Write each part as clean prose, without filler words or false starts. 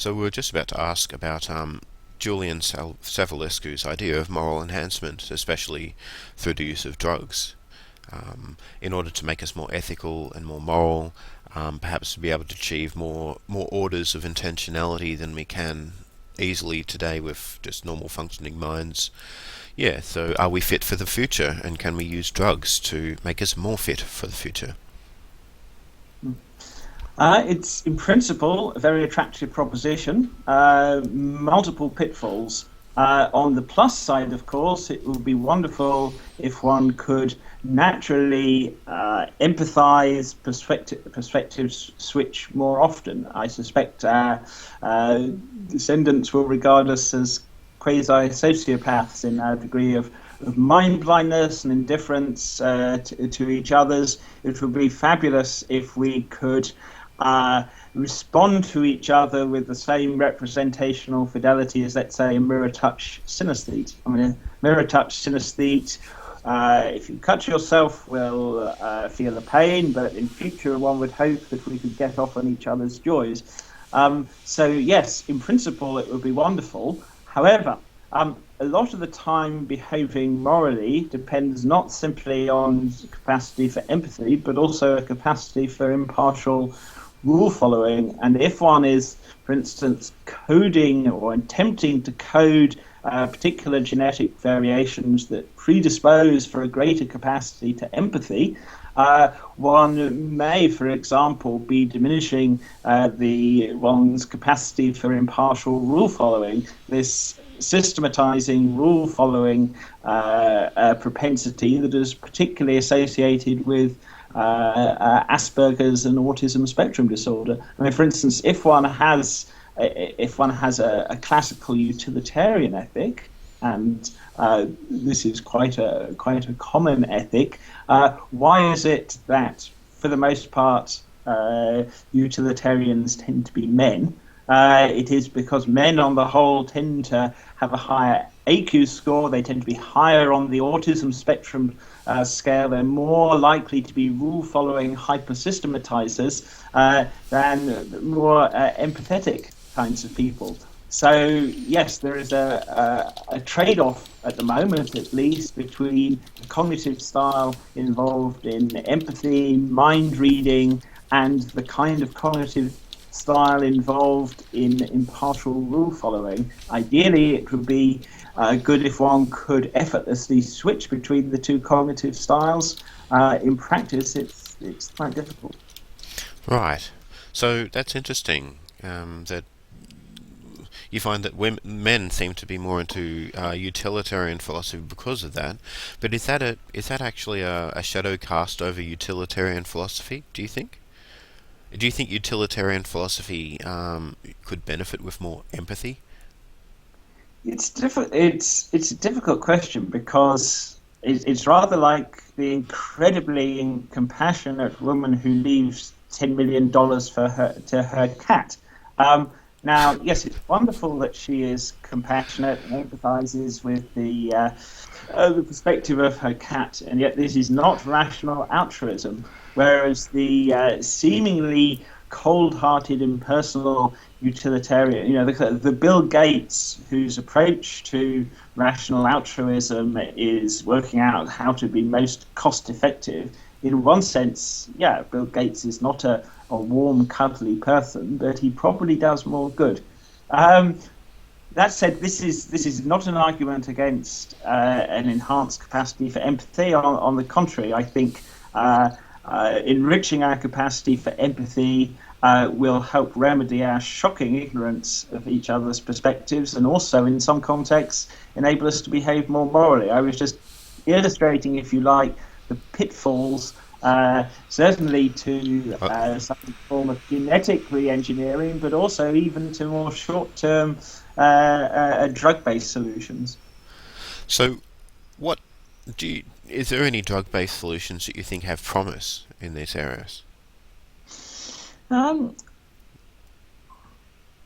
So we were just about to ask about Julian Savulescu's idea of moral enhancement, especially through the use of drugs, in order to make us more ethical and more moral, perhaps to be able to achieve more orders of intentionality than we can easily today with just normal functioning minds. Yeah, so are we fit for the future, and can we use drugs to make us more fit for the future? It's in principle a very attractive proposition. Multiple pitfalls. On the plus side, of course, it would be wonderful if one could naturally empathize, perspectives switch more often. I suspect descendants will regard us as quasi-sociopaths in our degree of mind blindness and indifference to each other's. It would be fabulous if we could respond to each other with the same representational fidelity as, let's say, a mirror touch synesthete. I mean, a mirror touch synesthete, if you cut yourself, will feel the pain, but in future one would hope that we could get off on each other's joys. So yes, in principle it would be wonderful. However, a lot of the time behaving morally depends not simply on capacity for empathy, but also a capacity for impartial rule following. And if one is, for instance, coding or attempting to code particular genetic variations that predispose for a greater capacity to empathy, one may, for example, be diminishing one's capacity for impartial rule following. This systematizing rule following propensity that is particularly associated with Asperger's and autism spectrum disorder. I mean, for instance, if one has a classical utilitarian ethic, and this is quite a common ethic, why is it that, for the most part, utilitarians tend to be men? It is because men, on the whole, tend to have a higher AQ score. They tend to be higher on the autism spectrum scale. They're more likely to be rule-following hyper-systematizers than more empathetic kinds of people. So, yes, there is a trade-off at the moment, at least, between the cognitive style involved in empathy, mind reading, and the kind of cognitive style involved in impartial rule following. Ideally, it would be good if one could effortlessly switch between the two cognitive styles. In practice, it's quite difficult. Right. So that's interesting. That you find that men seem to be more into utilitarian philosophy because of that. But is that actually a shadow cast over utilitarian philosophy? Do you think? Do you think utilitarian philosophy could benefit with more empathy? It's a difficult question because it's rather like the incredibly compassionate woman who leaves $10 million to her cat. Now, yes, it's wonderful that she is compassionate and empathizes with the perspective of her cat, and yet this is not rational altruism. Whereas the seemingly cold-hearted, impersonal utilitarian, the Bill Gates, whose approach to rational altruism is working out how to be most cost-effective. In one sense, yeah, Bill Gates is not a warm, cuddly person, but he probably does more good. That said, this is not an argument against an enhanced capacity for empathy. On the contrary, I think enriching our capacity for empathy will help remedy our shocking ignorance of each other's perspectives, and also, in some contexts, enable us to behave more morally. I was just illustrating, if you like, the pitfalls, certainly to some form of genetic re-engineering, but also even to more short-term drug-based solutions. So, what is there any drug-based solutions that you think have promise in these areas? Well,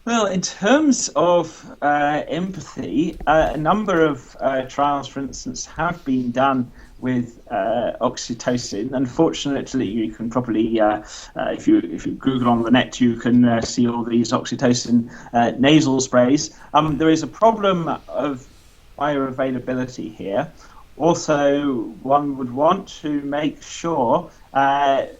Well, in terms of empathy, a number of trials, for instance, have been done with oxytocin. Unfortunately, you can probably, if you Google on the net, you can see all these oxytocin nasal sprays. There is a problem of bioavailability here. Also, one would want to make sure that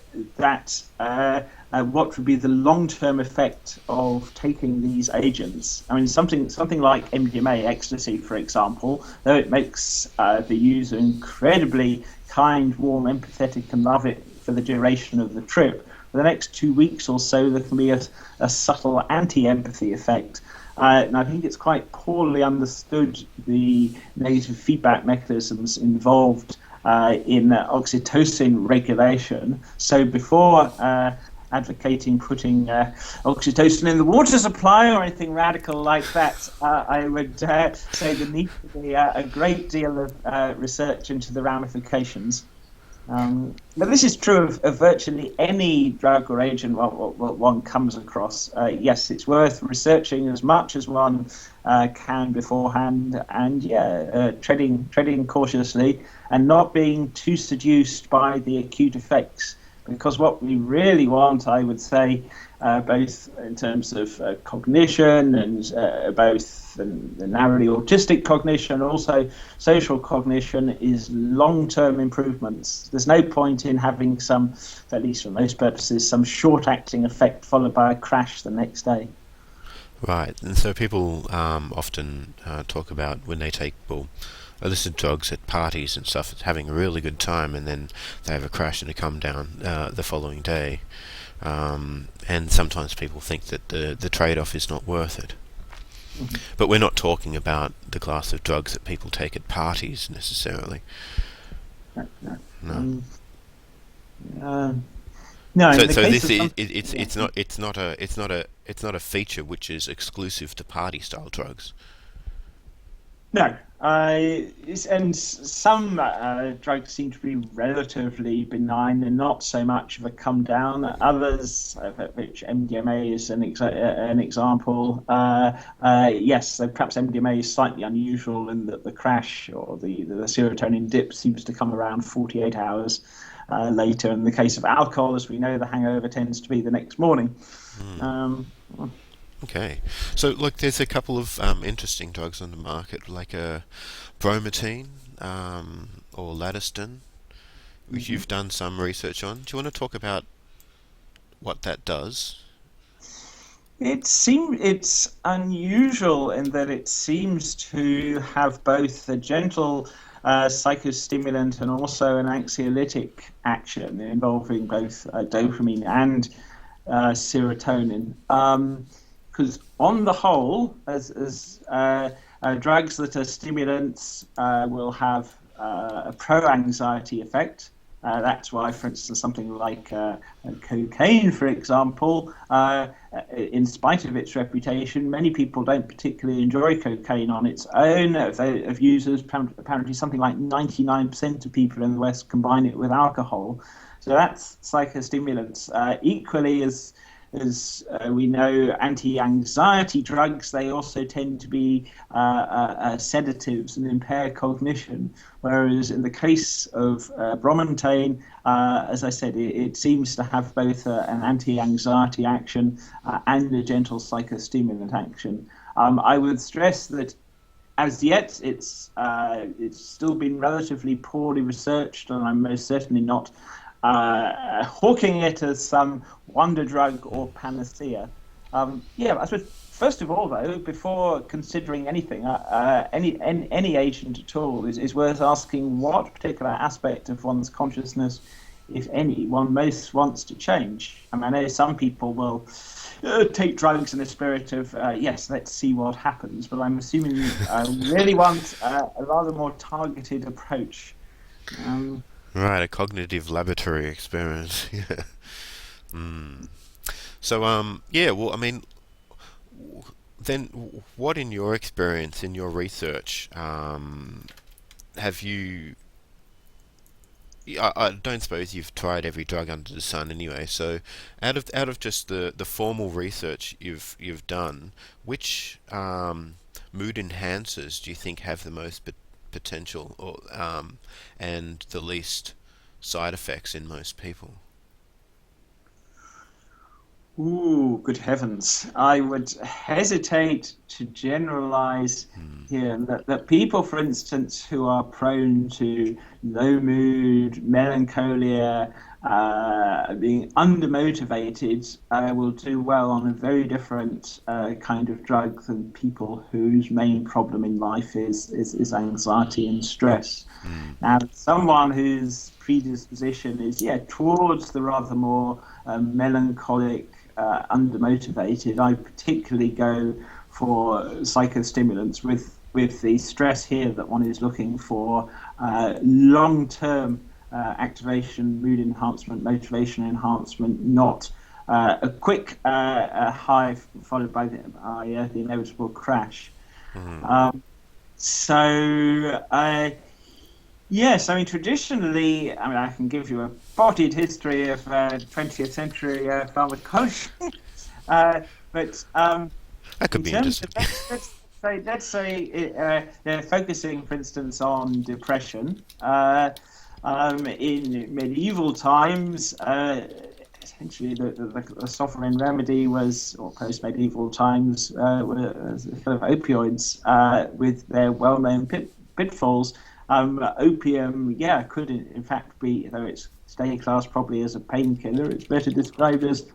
what would be the long-term effect of taking these agents. I mean, something like MDMA, ecstasy, for example, though it makes the user incredibly kind, warm, empathetic, and love it for the duration of the trip, for the next 2 weeks or so, there can be a subtle anti-empathy effect. And I think it's quite poorly understood the negative feedback mechanisms involved in oxytocin regulation. So before advocating putting oxytocin in the water supply or anything radical like that, I would say there needs to be a great deal of research into the ramifications. But this is true of virtually any drug or agent one comes across. Yes, it's worth researching as much as one can beforehand, and treading cautiously and not being too seduced by the acute effects. Because what we really want, I would say, both in terms of cognition and both the narrowly autistic cognition, also social cognition, is long-term improvements. There's no point in having some, at least for most purposes, some short-acting effect followed by a crash the next day. Right, and so people often talk about when they take illicit drugs at parties and stuff, having a really good time, and then they have a crash and a come down the following day. And sometimes people think that the trade-off is not worth it. Mm-hmm. But we're not talking about the class of drugs that people take at parties necessarily. No, no. No. No. So, In the so case this of is some, it's not a feature which is exclusive to party style drugs. No, and some drugs seem to be relatively benign and not so much of a come down. Others, which MDMA is an example, yes, so perhaps MDMA is slightly unusual in that the crash or the serotonin dip seems to come around 48 hours later. In the case of alcohol, as we know, the hangover tends to be the next morning. Um, Okay, so look, there's a couple of interesting drugs on the market, like a Bromantane or Ladiston, which mhm. you've done some research on. Do you want to talk about what that does? It's unusual in that it seems to have both a gentle psychostimulant and also an anxiolytic action involving both dopamine and serotonin. Because on the whole, as drugs that are stimulants will have a pro-anxiety effect. That's why, for instance, something like cocaine, for example, in spite of its reputation, many people don't particularly enjoy cocaine on its own. Of users, apparently something like 99% of people in the West combine it with alcohol. So that's psychostimulants. Equally, as we know, anti-anxiety drugs, they also tend to be sedatives and impair cognition. Whereas in the case of Bromantane, as I said, it seems to have both an anti-anxiety action and a gentle psychostimulant action. I would stress that as yet, it's still been relatively poorly researched, and I'm most certainly not hawking it as some wonder drug or panacea. I suppose first of all, though, before considering anything, any agent at all is worth asking what particular aspect of one's consciousness, if any, one most wants to change. I mean, I know some people will take drugs in the spirit of yes, let's see what happens, but I'm assuming you really want a rather more targeted approach. Um, Right, a cognitive laboratory experiment. Yeah. Mm. So, yeah. Well, I mean, then, what in your experience, in your research, have you I don't suppose you've tried every drug under the sun anyway. So, out of just the formal research you've done, which mood enhancers do you think have the most potential, or and the least side effects in most people? Ooh, good heavens. I would hesitate to generalize here that people, for instance, who are prone to low mood, melancholia, being undermotivated, will do well on a very different kind of drug than people whose main problem in life is anxiety and stress. Now, someone whose predisposition is, towards the rather more melancholic, undermotivated, I particularly go for psychostimulants with the stress here that one is looking for long-term activation, mood enhancement, motivation enhancement, not a quick high followed by the inevitable crash. So, yes, I mean, traditionally, I can give you a potted history of 20th century pharmacology, but That could in be terms interesting. of, let's say they're focusing, for instance, on depression. In medieval times, essentially the sovereign remedy was, or post-medieval times, was kind of opioids with their well-known pitfalls. Opium, could in fact be, though it's today classed probably as a painkiller, it's better described as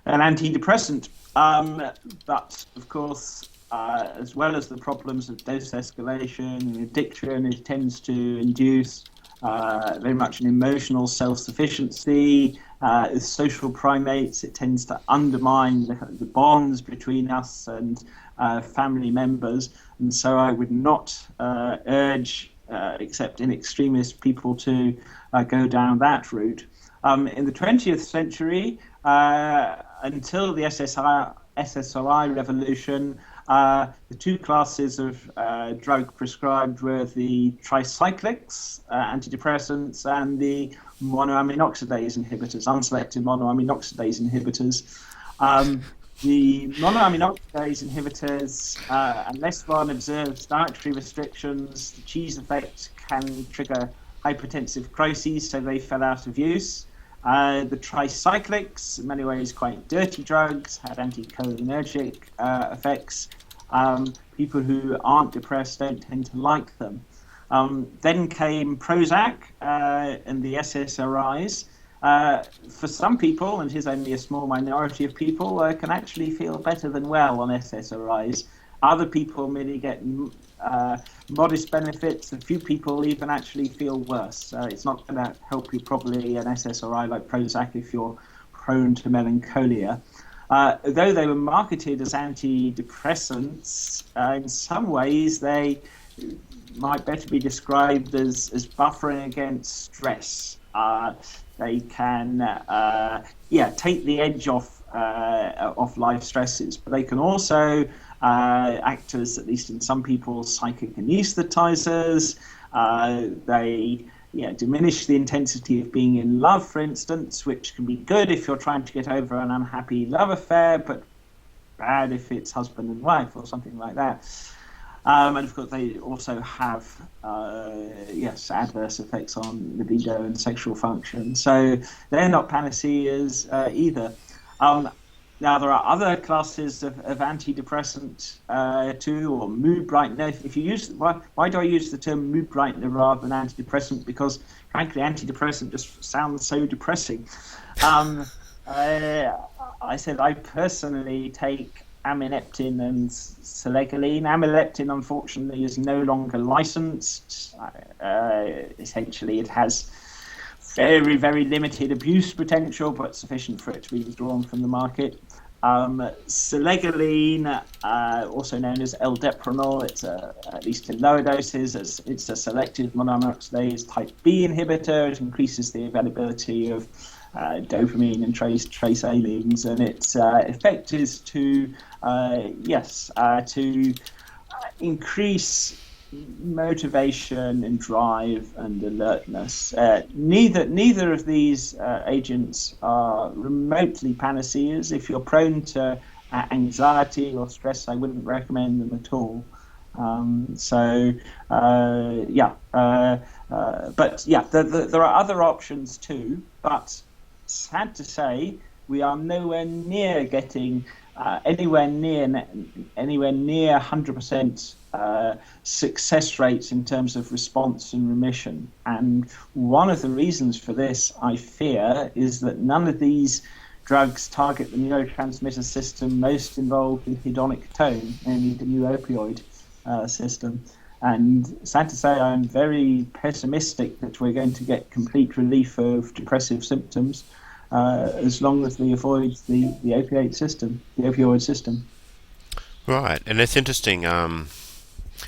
an antidepressant. But of course, as well as the problems of dose escalation and addiction, it tends to induce very much an emotional self-sufficiency. As social primates, it tends to undermine the bonds between us and family members. And so I would not urge, except in extremist, people to go down that route. In the 20th century, until the SSRI revolution, the two classes of drug prescribed were the tricyclics, antidepressants, and the monoamine oxidase inhibitors, unselected monoamine oxidase inhibitors. The monoamine oxidase inhibitors, unless one observes dietary restrictions, the cheese effect can trigger hypertensive crises, so they fell out of use. The tricyclics, in many ways quite dirty drugs, had anticholinergic effects. People who aren't depressed don't tend to like them. Then came Prozac and the SSRIs. For some people, and here's only a small minority of people, can actually feel better than well on SSRIs. Other people merely get modest benefits. A few people even actually feel worse. It's not going to help you probably an SSRI like Prozac if you're prone to melancholia. Though they were marketed as antidepressants, in some ways they might better be described as buffering against stress. They can, take the edge off life stresses, but they can also act as, at least in some people, psychic anesthetizers. They diminish the intensity of being in love, for instance, which can be good if you're trying to get over an unhappy love affair, but bad if it's husband and wife or something like that. And of course, they also have, adverse effects on libido and sexual function. So they're not panaceas either. Now, there are other classes of antidepressant too, or mood brightener. If you use, why do I use the term mood brightener rather than antidepressant? Because frankly, antidepressant just sounds so depressing. I said I personally take amyneptin and selegiline. Amyneptin, unfortunately, is no longer licensed. Essentially, it has very, very limited abuse potential, but sufficient for it to be withdrawn from the market. Selegiline, also known as L-deprenyl, it's at least in lower doses, it's a selective monoamine oxidase type B inhibitor. It increases the availability of dopamine and trace amines, and its effect is to increase motivation and drive and alertness. Neither of these agents are remotely panaceas. If you're prone to anxiety or stress, I wouldn't recommend them at all. But yeah, there are other options too. But sad to say, we are nowhere near getting anywhere near 100% success rates in terms of response and remission. And one of the reasons for this, I fear, is that none of these drugs target the neurotransmitter system most involved in hedonic tone, namely the new opioid system. And sad to say, I'm very pessimistic that we're going to get complete relief of depressive symptoms as long as we avoid the opioid system. Right, and it's interesting.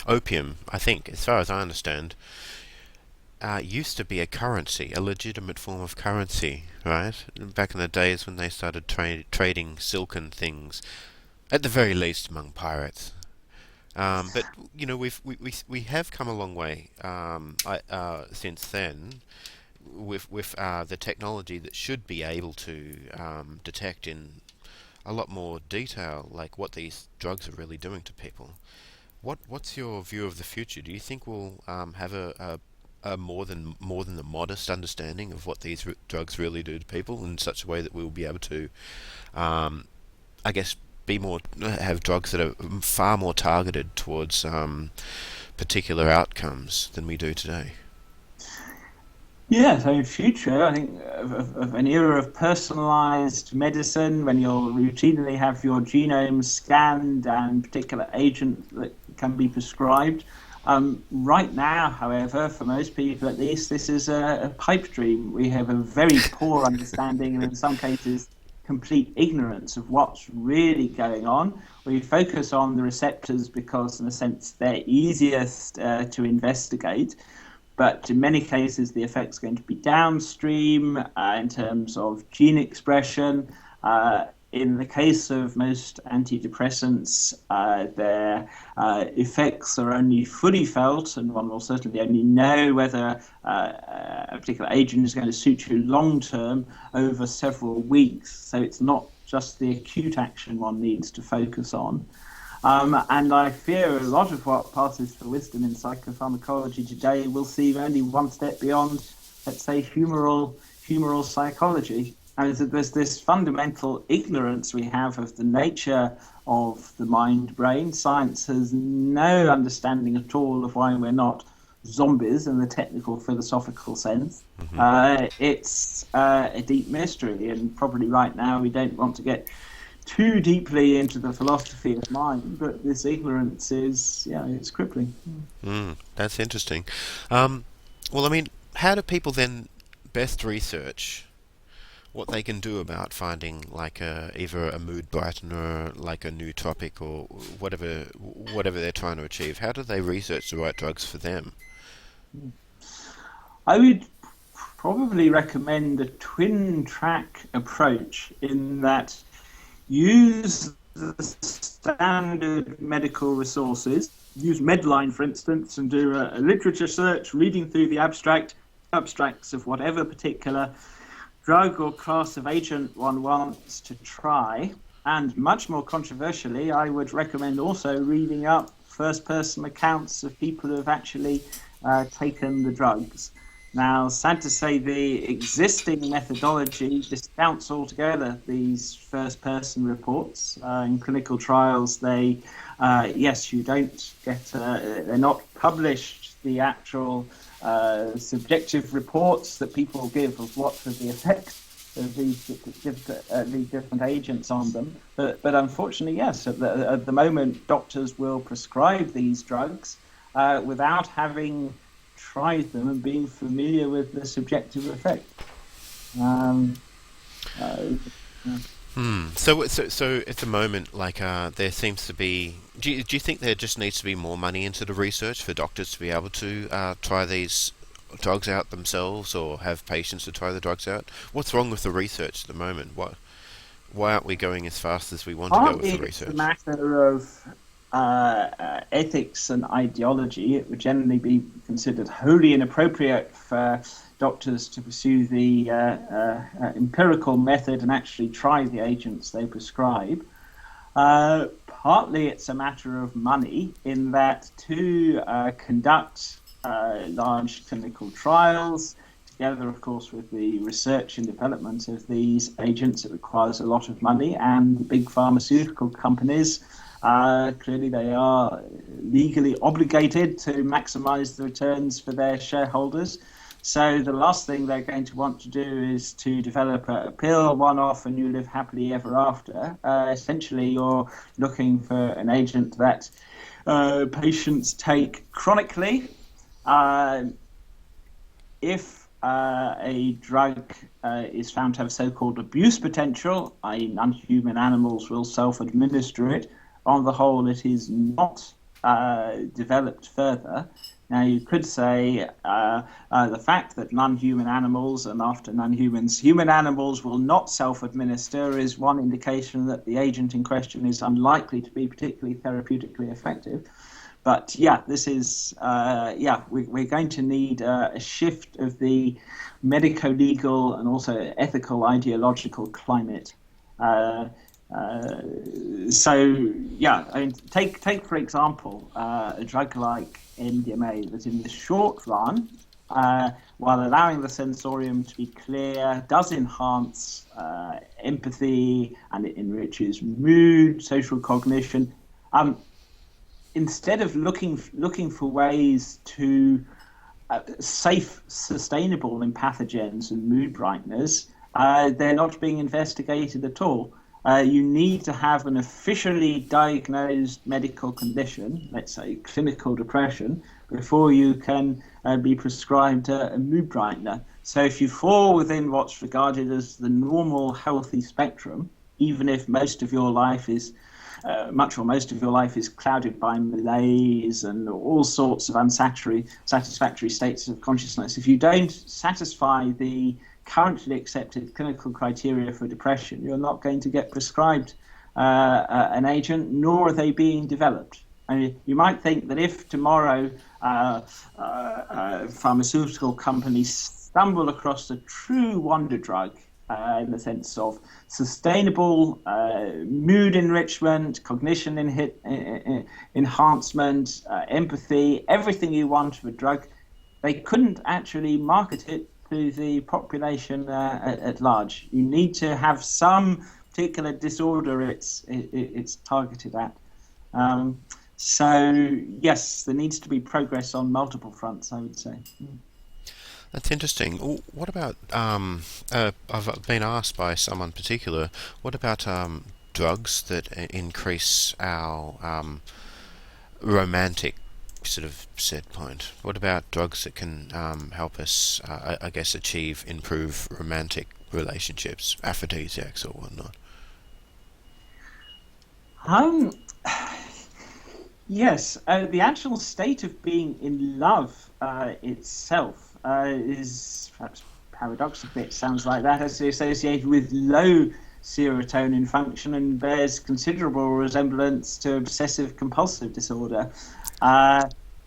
Opium, I think, as far as I understand, used to be a currency, a legitimate form of currency, right? Back in the days when they started trading silken things, at the very least among pirates. But you know, we have come a long way since then with the technology that should be able to detect in a lot more detail, like what these drugs are really doing to people. What's your view of the future? Do you think we'll have a more than a modest understanding of what these drugs really do to people in such a way that we'll be able to, I guess, have drugs that are far more targeted towards particular outcomes than we do today? Yeah, so in future, I think of an era of personalized medicine when you'll routinely have your genome scanned and particular agent that can be prescribed. Right now, however, for most people at least, this is a pipe dream. We have a very poor understanding and in some cases complete ignorance of what's really going on. We focus on the receptors because in a sense they're easiest to investigate. But in many cases, the effect's going to be downstream in terms of gene expression. In the case of most antidepressants, their effects are only fully felt, and one will certainly only know whether a particular agent is going to suit you long term over several weeks. So it's not just the acute action one needs to focus on. And I fear a lot of what passes for wisdom in psychopharmacology today will seem only one step beyond, let's say, humoral psychology. And there's this fundamental ignorance we have of the nature of the mind-brain. Science has no understanding at all of why we're not zombies in the technical philosophical sense. Mm-hmm. It's a deep mystery, and probably right now we don't want to get too deeply into the philosophy of mind, but this ignorance is, it's crippling. That's interesting. Well, I mean, how do people then best research what they can do about finding like either a mood brightener, like a nootropic, or whatever they're trying to achieve? How do they research the right drugs for them? I would probably recommend a twin-track approach in that use the standard medical resources, use Medline, for instance, and do a literature search, reading through the abstracts of whatever particular drug or class of agent one wants to try. And much more controversially, I would recommend also reading up first-person accounts of people who have actually taken the drugs. Now, sad to say, the existing methodology discounts altogether these first-person reports. In clinical trials, you don't get, they're not published, the actual subjective reports that people give of what are the effects of these different agents on them. But unfortunately, yes, at the moment, doctors will prescribe these drugs without having tried them and being familiar with the subjective effect. So at the moment, like there seems to be. Do you think there just needs to be more money into the research for doctors to be able to try these drugs out themselves, or have patients to try the drugs out? What's wrong with the research at the moment? Why aren't we going as fast as we want to go with the research? It's a matter of ethics and ideology, it would generally be considered wholly inappropriate for doctors to pursue the empirical method and actually try the agents they prescribe. Partly it's a matter of money, in that to conduct large clinical trials, together, of course, with the research and development of these agents, it requires a lot of money, and big pharmaceutical companies, clearly they are legally obligated to maximize the returns for their shareholders. So the last thing they're going to want to do is to develop a pill, one-off, and you live happily ever after. Essentially, you're looking for an agent that patients take chronically. If a drug is found to have so-called abuse potential, i.e. non-human animals will self-administer it, on the whole it is not developed further. Now, you could say the fact that non-human animals, and after non-humans, human animals will not self-administer is one indication that the agent in question is unlikely to be particularly therapeutically effective. But yeah, this is, we're going to need a shift of the medico-legal and also ethical ideological climate. Take for example a drug like MDMA that in the short run, while allowing the sensorium to be clear, does enhance empathy, and it enriches mood, social cognition. Instead of looking for ways to safe, sustainable empathogens and mood brighteners, they're not being investigated at all. You need to have an officially diagnosed medical condition, let's say clinical depression, before you can be prescribed a mood brightener. So if you fall within what's regarded as the normal healthy spectrum, even if most of your life is clouded by malaise and all sorts of unsatisfactory states of consciousness, if you don't satisfy the currently accepted clinical criteria for depression, you're not going to get prescribed an agent, nor are they being developed. I mean, you might think that if tomorrow pharmaceutical companies stumble across a true wonder drug, in the sense of sustainable mood enrichment, cognition enhancement, empathy, everything you want of a drug, they couldn't actually market it to the population at large. You need to have some particular disorder it's targeted at. So yes, there needs to be progress on multiple fronts, I would say. That's interesting. What about, I've been asked by someone particular, what about drugs that increase our romantic sort of set point? What about drugs that can help us, I guess, improve romantic relationships, aphrodisiacs or whatnot? Yes, the actual state of being in love itself is, perhaps paradoxically, it sounds like that, is associated with low serotonin function and bears considerable resemblance to obsessive compulsive disorder.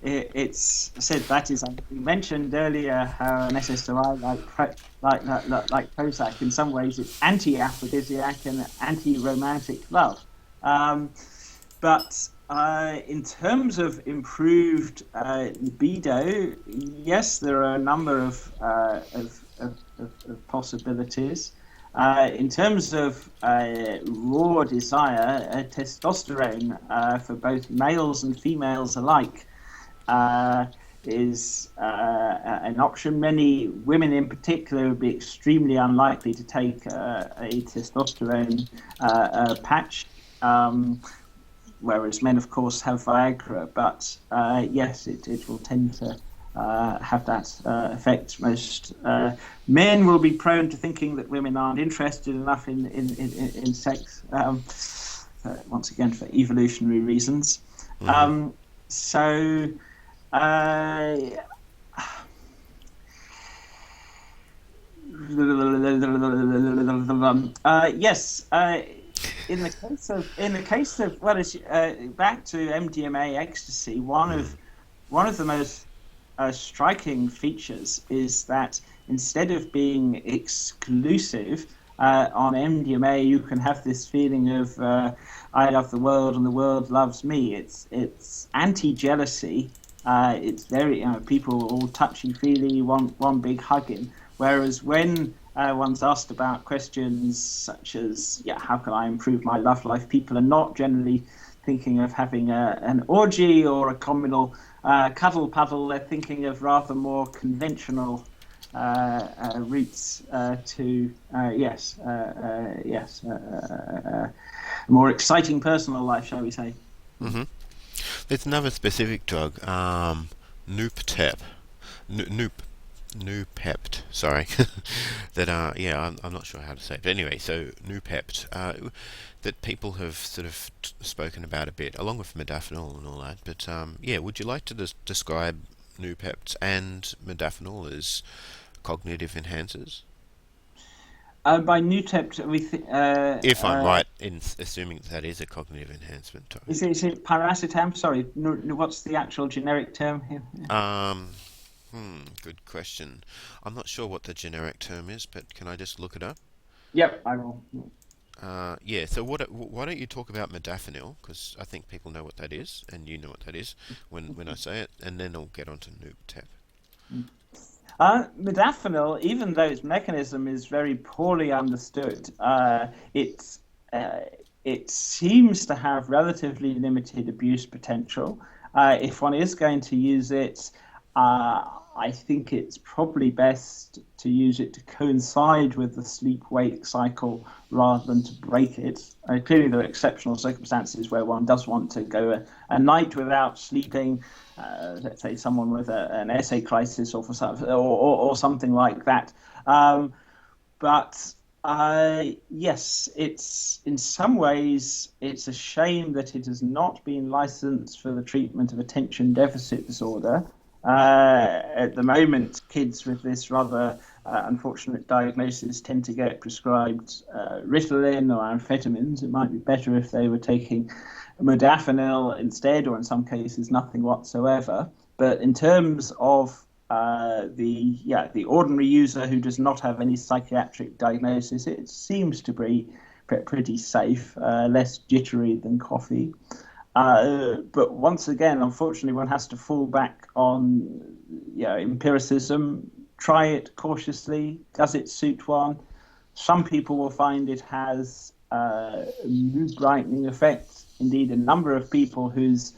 It's said that is, we mentioned earlier how an SSRI like Prozac, in some ways it's anti-aphrodisiac and anti-romantic love. But in terms of improved libido, yes, there are a number of possibilities. In terms of raw desire, testosterone for both males and females alike is an option. Many women in particular would be extremely unlikely to take a testosterone patch, whereas men, of course, have Viagra. But yes, it will tend to have that effect. Most men will be prone to thinking that women aren't interested enough in sex, once again for evolutionary reasons. Mm-hmm. Yes. in the case of well, it's, back to MDMA ecstasy. One of the most striking features is that instead of being exclusive on MDMA, you can have this feeling of I love the world and the world loves me. It's anti-jealousy. It's very people all touchy-feely, want one big hugging. Whereas when one's asked about questions such as how can I improve my love life, people are not generally thinking of having an orgy or a communal cuddle puddle. They're thinking of rather more conventional routes to a more exciting personal life, shall we say? Hmm. There's another specific drug, Nooptep, Noop, Noopept. Sorry, that I'm not sure how to say it. But anyway, so Noopept, that people have sort of spoken about a bit, along with modafinil and all that. But would you like to describe Noopept and modafinil as cognitive enhancers? By Newtep, If I'm right in assuming that is a cognitive enhancement type. is it Paracetam? Sorry, what's the actual generic term here? Um, Good question. I'm not sure what the generic term is, but can I just look it up? Yep, I will. So why don't you talk about modafinil, because I think people know what that is, and you know what that is when I say it, and then I'll get on to Noob Modafinil, even though its mechanism is very poorly understood, it seems to have relatively limited abuse potential. If one is going to use it, I think it's probably best to use it to coincide with the sleep-wake cycle rather than to break it. Clearly, there are exceptional circumstances where one does want to go a night without sleeping. Let's say someone with an essay crisis or something like that. But yes, it's in some ways it's a shame that it has not been licensed for the treatment of attention deficit disorder. At the moment, kids with this rather unfortunate diagnosis tend to get prescribed Ritalin or amphetamines. It might be better if they were taking modafinil instead, or in some cases nothing whatsoever. But in terms of the ordinary user who does not have any psychiatric diagnosis, it seems to be pretty safe, less jittery than coffee. But once again, unfortunately, one has to fall back on empiricism. Try it cautiously. Does it suit one? Some people will find it has a mood brightening effect. Indeed, a number of people whose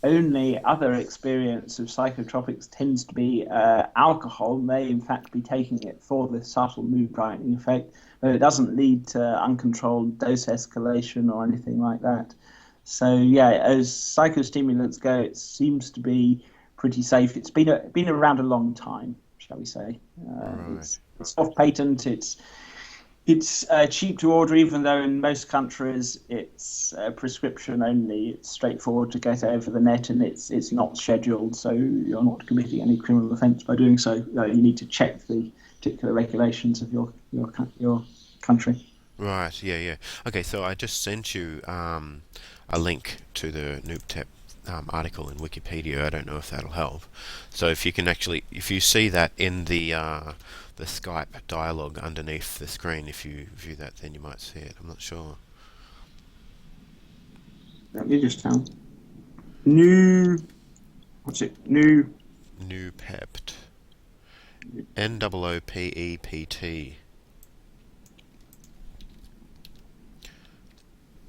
only other experience of psychotropics tends to be alcohol may in fact be taking it for the subtle mood brightening effect, but it doesn't lead to uncontrolled dose escalation or anything like that. So as psychostimulants go, it seems to be pretty safe. It's been around a long time, shall we say? Right. It's off patent. It's cheap to order, even though in most countries it's prescription only. It's straightforward to get over the net, and it's not scheduled, so you're not committing any criminal offence by doing so. You need to check the particular regulations of your country. Right. Yeah. Okay. So I just sent you a link to the Nooptep article in Wikipedia. I don't know if that'll help. So if you see that in the Skype dialogue underneath the screen, if you view that, then you might see it. I'm not sure. Let me just tell. What's it? Noopept. Noopept.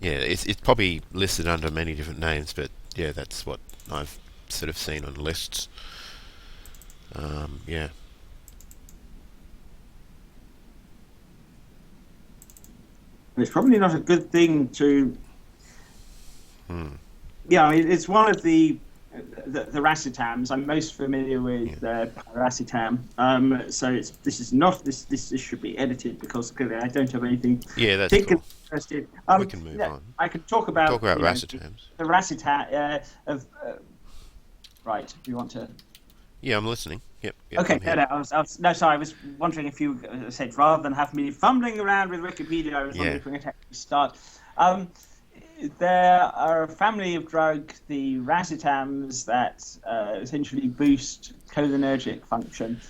Yeah, it's probably listed under many different names, but yeah, that's what I've sort of seen on lists. Yeah. It's probably not a good thing to. Yeah, I mean, it's one of the Racetams. I'm most familiar with Paracetam. So this should be edited because clearly I don't have anything. Yeah, that's cool. Interested. We can move on. I can talk about Racetams. The Racetam right. Do you want to? Yeah, I'm listening. Yep. Okay. I was wondering if you said rather than have me fumbling around with Wikipedia, I was wondering if we could actually start. Um, there are a family of drugs, the Racetams, that essentially boost cholinergic function.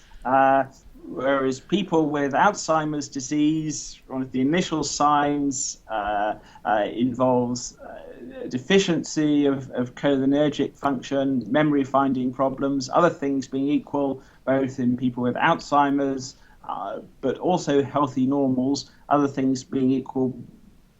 Whereas people with Alzheimer's disease, one of the initial signs involves deficiency of cholinergic function, memory finding problems, other things being equal, both in people with Alzheimer's, but also healthy normals, other things being equal,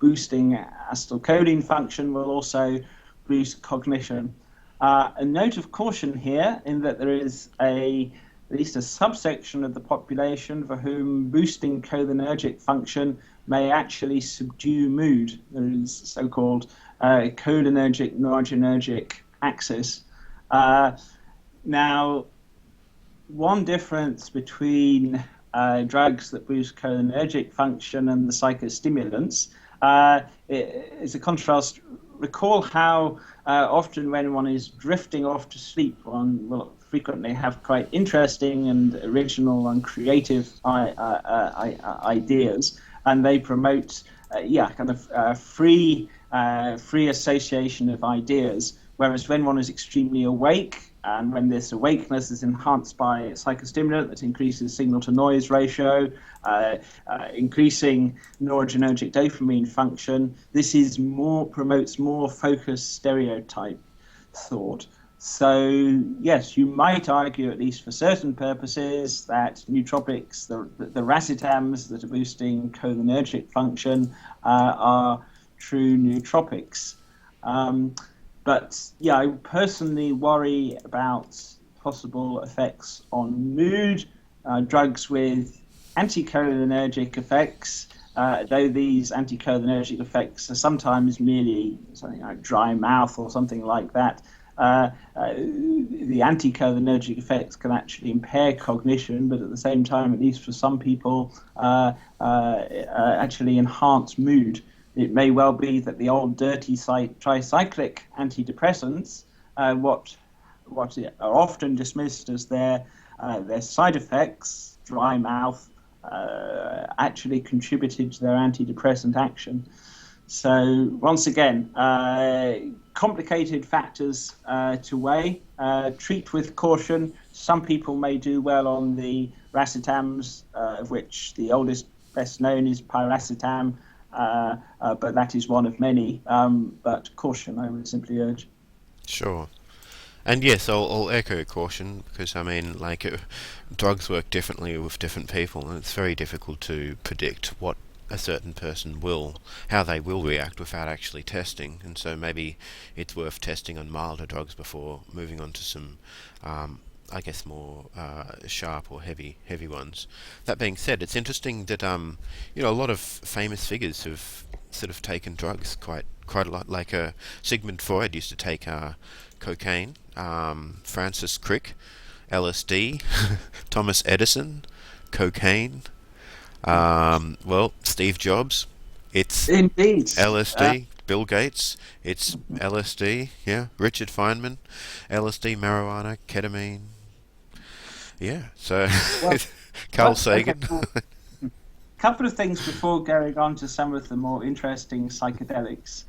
boosting acetylcholine function will also boost cognition. A note of caution here in that there is at least a subsection of the population for whom boosting cholinergic function may actually subdue mood. There is so-called cholinergic noradrenergic axis. Now, one difference between drugs that boost cholinergic function and the psychostimulants is a contrast. Recall how often when one is drifting off to sleep, one will frequently have quite interesting and original and creative ideas, and they promote free association of ideas. Whereas when one is extremely awake, and when this awakeness is enhanced by a psychostimulant that increases signal-to-noise ratio, increasing noradrenergic dopamine function, this is promotes more focused stereotype thought. So, yes, you might argue, at least for certain purposes, that nootropics, the Racetams that are boosting cholinergic function, are true nootropics. But yeah, I personally worry about possible effects on mood. Drugs with anticholinergic effects, though these anticholinergic effects are sometimes merely something like dry mouth or something like that, the anticholinergic effects can actually impair cognition, but at the same time, at least for some people, actually enhance mood. It may well be that the old dirty tricyclic antidepressants, what are often dismissed as their side effects, dry mouth, actually contributed to their antidepressant action. So once again, complicated factors to weigh. Treat with caution. Some people may do well on the Racetams, of which the oldest, best known is piracetam. But that is one of many. But caution, I would simply urge. Sure. And yes, I'll echo caution because drugs work differently with different people, and it's very difficult to predict what a certain person how they will react without actually testing. And so maybe it's worth testing on milder drugs before moving on to some, more sharp or heavy ones. That being said, it's interesting that a lot of famous figures have sort of taken drugs quite a lot. Like Sigmund Freud used to take cocaine, Francis Crick, LSD, Thomas Edison, cocaine. Steve Jobs, it's indeed LSD. Bill Gates, it's LSD. Yeah, Richard Feynman, LSD, marijuana, ketamine. Yeah, so Carl Sagan. Couple of things before going on to some of the more interesting psychedelics.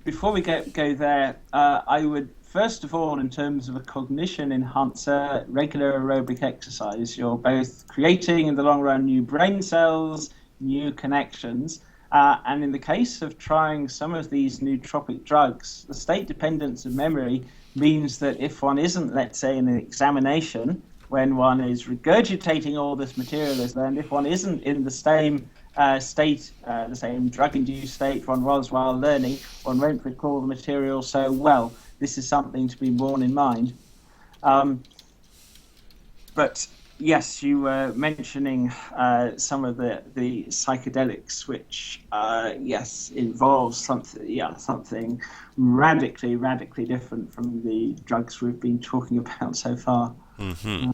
Before we go there, I would first of all, in terms of a cognition enhancer, regular aerobic exercise. You're both creating in the long run new brain cells, new connections. And in the case of trying some of these nootropic drugs, the state dependence of memory means that if one isn't, let's say, in an examination, when one is regurgitating all this material as learned, if one isn't in the same state, the same drug-induced state one was while learning, one won't recall the material so well. This is something to be borne in mind. But yes, you were mentioning some of the psychedelics, which involves something radically different from the drugs we've been talking about so far. Mm-hmm.